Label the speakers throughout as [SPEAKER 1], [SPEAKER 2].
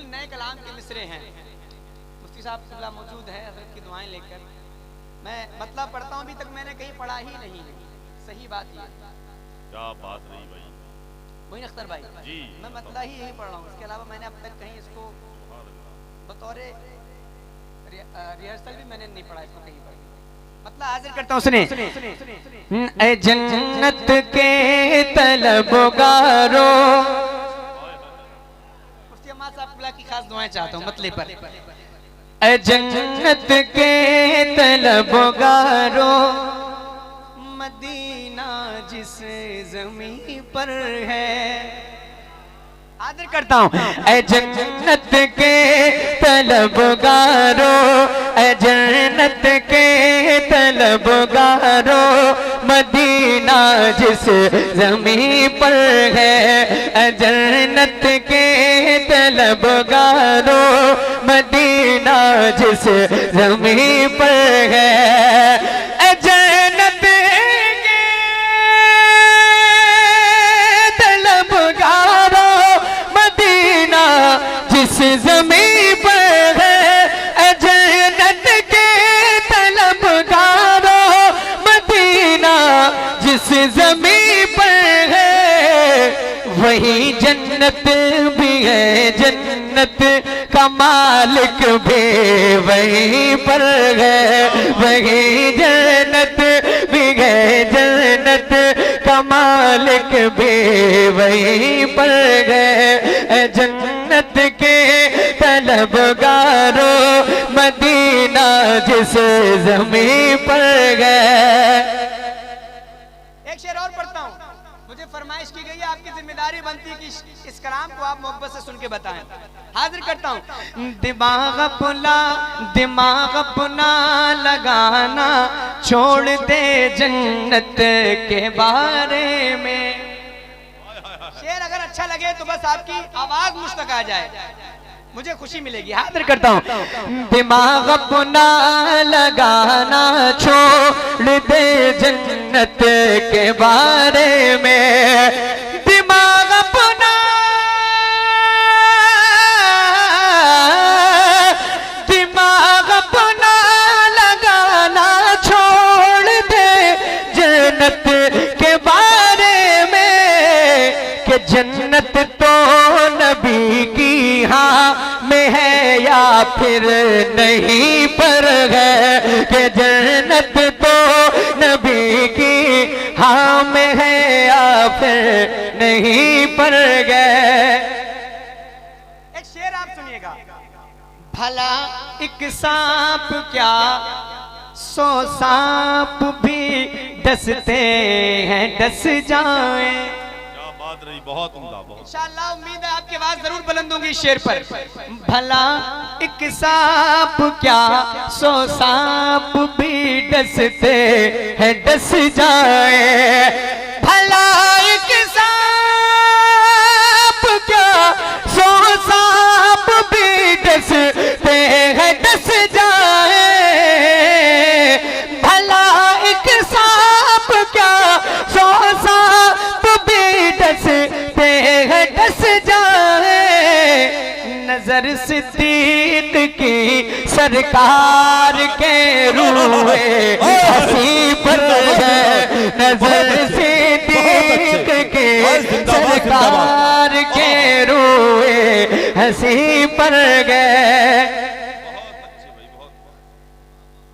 [SPEAKER 1] बिल्कुल नए कलाम के मिसरे हैं। मुफ्ती साहब किबला मौजूद है, हज़रत की दुआएं लेकर मैं मतलब पढ़ता हूँ। अभी तक मैंने कहीं पढ़ा ही नहीं है, सही बात ये।
[SPEAKER 2] क्या बात नहीं भाई,
[SPEAKER 1] मोइन अख्तर भाई
[SPEAKER 2] जी,
[SPEAKER 1] मैं मतलब ही यही पढ़ रहा हूँ। इसके अलावा मैंने अब तक कहीं इसको बतौर रिहर्सल भी मैंने नहीं पढ़ा इसको कहीं पर। मतलब हाजिर करता हूँ, सुने। ए जन्नत के तलबगारो, मुफ्ती अम्मा साहब की खास दुआएं चाहता हूँ मतले पर। ए जन्नत के तलबगारो, मदीना जिस ज़मीन पर है। आदर करता हूँ। ए जन्नत के तलबगारो, ए जन्नत के तलबगारो, मदीना जिस ज़मीन पर है। ए जन्नत के तलबगारो, मदीना जिस ज़मीन पर है। ए जन्नत के तलबगारो, मदीना जिस ज़मीन पर है। जन्नत के तलबगारो, मदीना जिस ज़मीन पर है, वही जन्नत भी है, जन्नत का मालिक भी वहीं पर है। वही जन्नत भी है, जन्नत का मालिक भी वहीं पर है। जन्नत के तलबगारो, मदीना जिस ज़मीन पर है। एक शेर और पढ़ता हूँ। मुझे फरमाइश की गई है, आपकी जिम्मेदारी बनती है कि इस कलाम को आप मोहब्बत से सुन के बताएं। हाजिर करता हूँ। दिमाग अपना लगाना छोड़ दे जन्नत के बारे में। शेर अगर अच्छा लगे तो बस आपकी आवाज मुझ तक आ जाए, मुझे खुशी मिलेगी। हाजिर करता हूँ। दिमाग अपना लगाना छोड़ दे जन्नत के बारे में। दिमाग अपना, दिमाग अपना लगाना छोड़ दे जन्नत के बारे में। कि जन्नत तो नबी की हाँ में है या फिर नहीं पर है। कि जन्नत तो नबी की हाँ में है या फिर नहीं पर गए। एक शेर आप सुनिएगा। भला एक सांप क्या 100 सांप भी डसते हैं, डस जाएं।
[SPEAKER 2] रही बहुत उम्दा, बहुत
[SPEAKER 1] इंशाअल्लाह उम्मीद है आपकी आवाज जरूर बुलंद होगी इस शेर पर। भला एक सांप क्या 100 सांप भी डसते हैं, डस जाए। भला एक सांप क्या 100 सांप भी डसते हैं, डस जाए। भला एक सांप क्या 100 सांप भी डसते हैं, डस जाए। नजर सिद्दीक की सरकार के रूए हंसी पर है। नजर सिद्दीक के सरकार के रूए हंसी पर गए।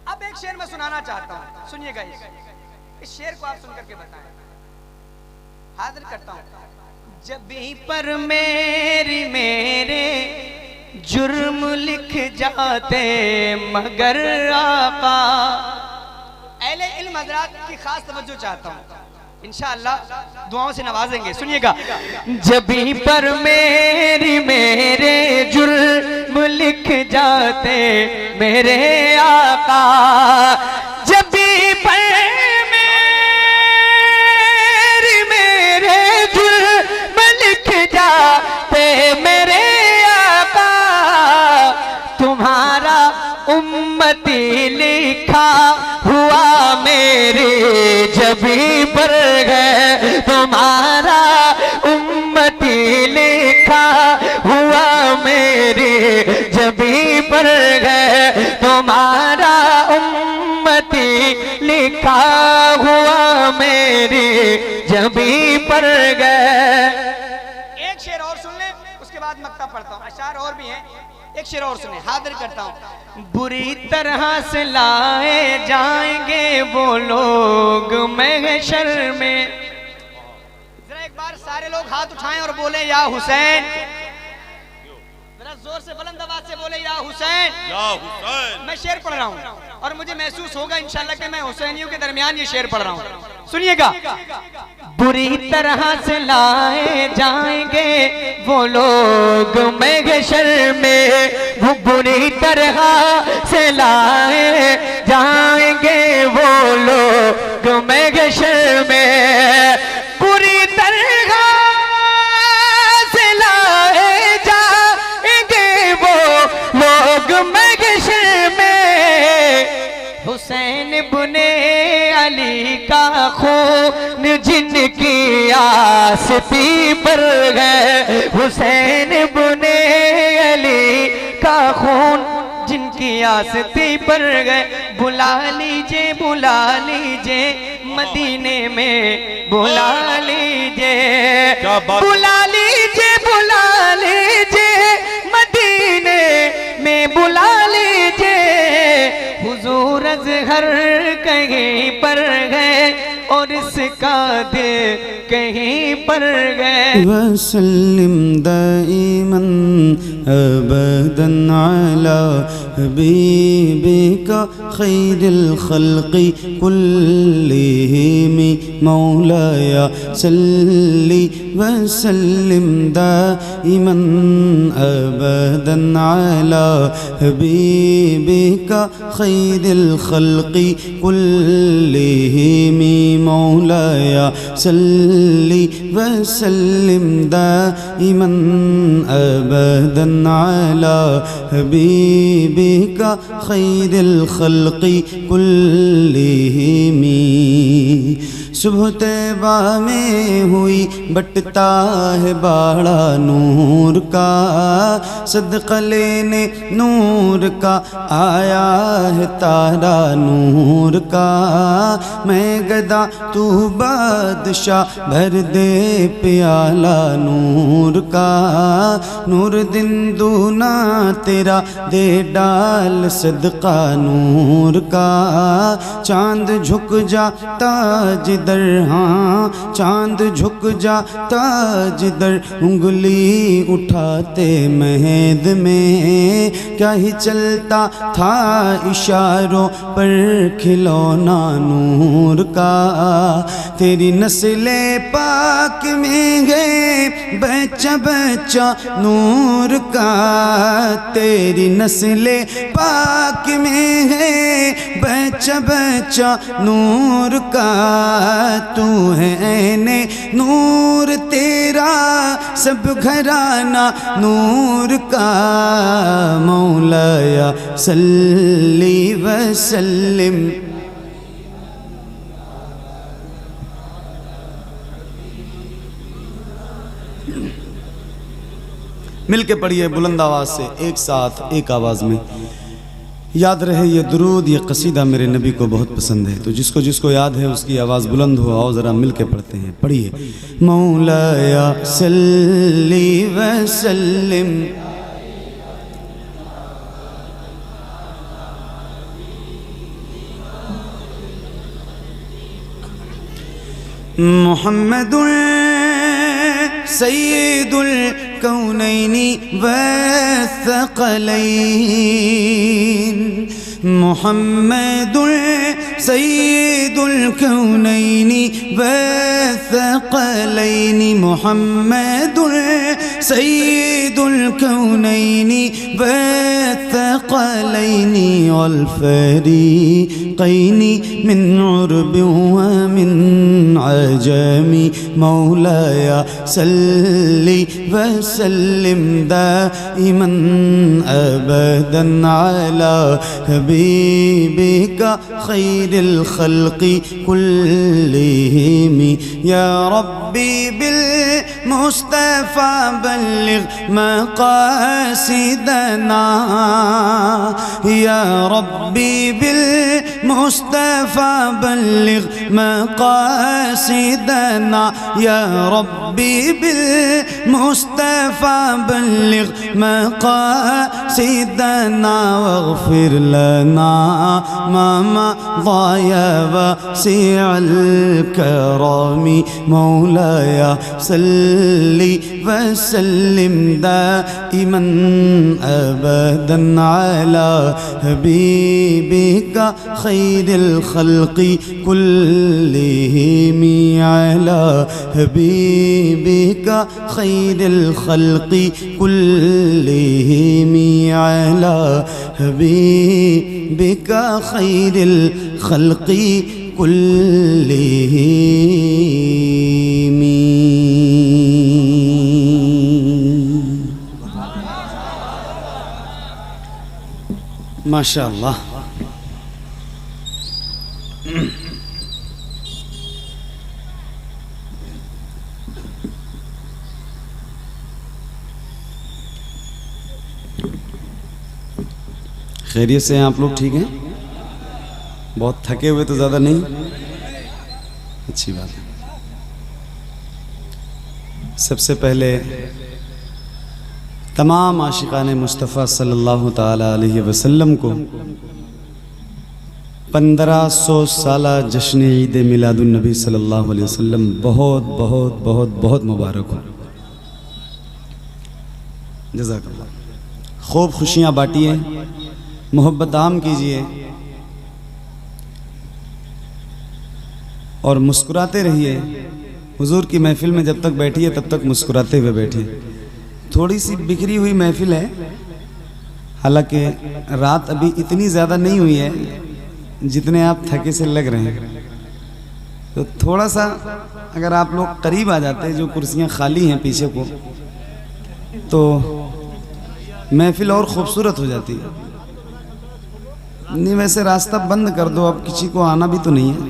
[SPEAKER 1] अब एक शेर मैं सुनाना चाहता हूँ, सुनिएगा। इस शेर को आप सुन करके बताएं। हाजिर करता हूँ। जब भी पर मेरे जुर्म लिख जाते मगर आका। अहले इल्म हज़रात की खास तवज्जो चाहता हूँ, इंशाअल्लाह दुआओं से नवाजेंगे। सुनिएगा। जब भी पर मेरे जुर्म लिख जाते मेरे आका। जब भी पर मेरे आका, तुम्हारा उम्मती लिखा हुआ मेरे जबी पर है। तुम्हारा उम्मती लिखा हुआ मेरे जब ही पर गए। एक शेर और सुन ले, उसके बाद मक्ता पढ़ता हूँ। अशार और भी हैं, एक शेर और सुने, हाजिर करता हूँ। बुरी तरह से लाए जाएंगे वो लोग महशर में। जरा एक बार सारे लोग हाथ उठाएं और बोले या हुसैन। जरा जोर से बुलंद आवाज से बोले या हुसैन।
[SPEAKER 2] या हुसैन।
[SPEAKER 1] मैं शेर पढ़ रहा हूँ और मुझे महसूस होगा इंशाल्लाह कि मैं हुसैनियों के दरमियान ये शेर पढ़ रहा हूँ। सुनिएगा। बुरी तरह से लाए जाएंगे वो लोग महशर में, वो बुरी तरह से लाए जाएंगे वो लोग महशर में। बुरी तरह से लाए जाएंगे वो लोग महशर में। हुसैन बुने अली का खून जिनकी आस्ती पर है। हुसैन बुने अली का खून जिनकी आस्ती पर गए। बुला लीजिए मदीने में, बुला लीजिए, बुला लीजिए मदीने में, बुला लीजिए। हुजूर अज़हर कहीं पर गए और इसका दिल कहीं पर गए।
[SPEAKER 3] वसल्लिम दाइमन अबदन अला हबीबिका खैरिल खल्क़ि कुल्लिहिम मौलाया सल्ली वसल्लिम दाइमन अबदन अला हबीबिका खैरिल खल्क़ि कुल्लिहिम मौलाया सल्ली वसल्लिम दाइमन अबदन अला हबीबिका खैरिल खल्क़ि कुल्लिहिम। सुबह तैबा में हुई बटता है बाड़ा नूर का, सदका लेने नूर का आया है तारा नूर का। मैं गदा तू बादशाह भर दे प्याला नूर का। नूर दिन दूना तेरा दे डाल सदका नूर का। चांद झुक जाता जिधर, हाँ चांद झुक जाता जिधर, उंगली उठाते महद में। क्या ही चलता था इशारों पर खिलौना नूर का। तेरी नस्ले पाक में गए बच्चा बच्चा नूर का। तेरी नस्ले पाक में है बच्चा बच्चा नूर का। तू है ऐने नूर तेरा सब घराना नूर का। मौलाया सल्ली वसल्लिम। मिल के पढ़िए बुलंद आवाज से, एक साथ एक आवाज में। याद रहे ये दुरूद, ये कसीदा मेरे नबी को बहुत पसंद है, तो जिसको जिसको याद है उसकी आवाज़ बुलंद हो। आओ ज़रा मिल के पढ़ते हैं, पढ़िए। मौलाया सल्ली वसल्लिम मुहम्मदुल सय्यिदुल कौनैनि वस्सक़लैन। मुहम्मदुल सय्यिदुल कौनैनि वस्सक़लैन। मुहम्मदुल सय्यिदुल कौनैनि वस्सक़लैन वल फ़रीक़ैन मिन उर्बि व मिन अजमी। मौलाया सल्ली वसल्लिम दाइमन अबदन अला हबीबिका खैरिल खल्क़ि कुल्लिहिम। या रब्बी बिल मुस्तफ़ा बल्लिग़ मक़ासिदना। या रब्बी बिल मुस्तफ़ा बल्लिग मक़ासिदना या रब्बी बिल मुस्तफ़ा बल्लिग मक़ासिदना वग़फ़िर लना मा मज़ा या वासिअल करमी मौलाया सल्ली वसल्लिम दाइमन अबदन अला हबीबिका खैरिल खल्क़ि कुल्लिहिम अला हबीबिका खैरिल खल्क़ि कुल्लिहिम अला हबीबिका खैरिल खल्क़ि कुल्लिहिम। माशाअल्लाह। खैरियत से हैं आप लोग? ठीक हैं? बहुत थके हुए तो ज़्यादा नहीं? अच्छी बात है। सबसे पहले तमाम आशिकाने मुस्तफ़ा सल्लल्लाहु ताला अलैहि वसल्लम को 1500 साला जश्न ईद मिलादुन नबी सल्लल्लाहु अलैहि वसल्लम बहुत बहुत बहुत बहुत मुबारक हो। जज़ाकल्लाह। खूब खुशियाँ बांटिए, मोहब्बत आम कीजिए और मुस्कुराते रहिए। हुजूर की महफिल में जब तक बैठिए तब तक मुस्कुराते हुए बैठिए। थोड़ी सी बिखरी हुई महफिल है, हालांकि रात अभी इतनी ज़्यादा नहीं हुई है जितने आप थके से लग रहे हैं। तो थोड़ा सा अगर आप लोग करीब आ जाते, जो कुर्सियां खाली हैं पीछे को, तो महफिल और खूबसूरत हो जाती है। नहीं वैसे रास्ता बंद कर दो, अब किसी को आना भी तो नहीं है।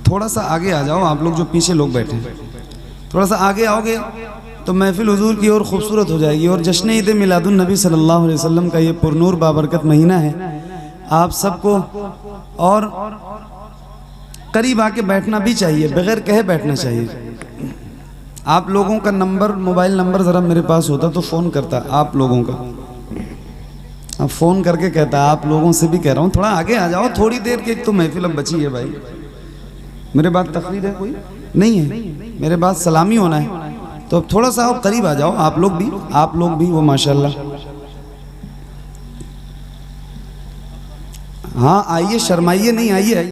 [SPEAKER 3] थोड़ा सा आगे आ जाओ, आप लोग जो पीछे लोग बैठे हैं, थोड़ा सा आगे आओगे तो महफिल हुजूर की और खूबसूरत हो जाएगी। और जश्न ईद मिलादुन नबी सल्लल्लाहु अलैहि वसल्लम का ये पुरनूर बाबरकत महीना है। आप सबको और करीब आके बैठना भी चाहिए, बगैर कहे बैठना चाहिए। आप लोगों का नंबर, मोबाइल नंबर ज़रा मेरे पास होता तो फ़ोन करता। आप लोगों का अब फ़ोन करके कहता, आप लोगों से भी कह रहा हूँ थोड़ा आगे आ जाओ, थोड़ी देर की तो महफिल अब बची है भाई। मेरे बाद तकरीर है कोई नहीं है, मेरे बाद सलामी होना है, तो अब थोड़ा सा आप करीब आ जाओ। आप लोग भी वो माशाल्लाह। हाँ आइए, शर्माइए नहीं, आइए।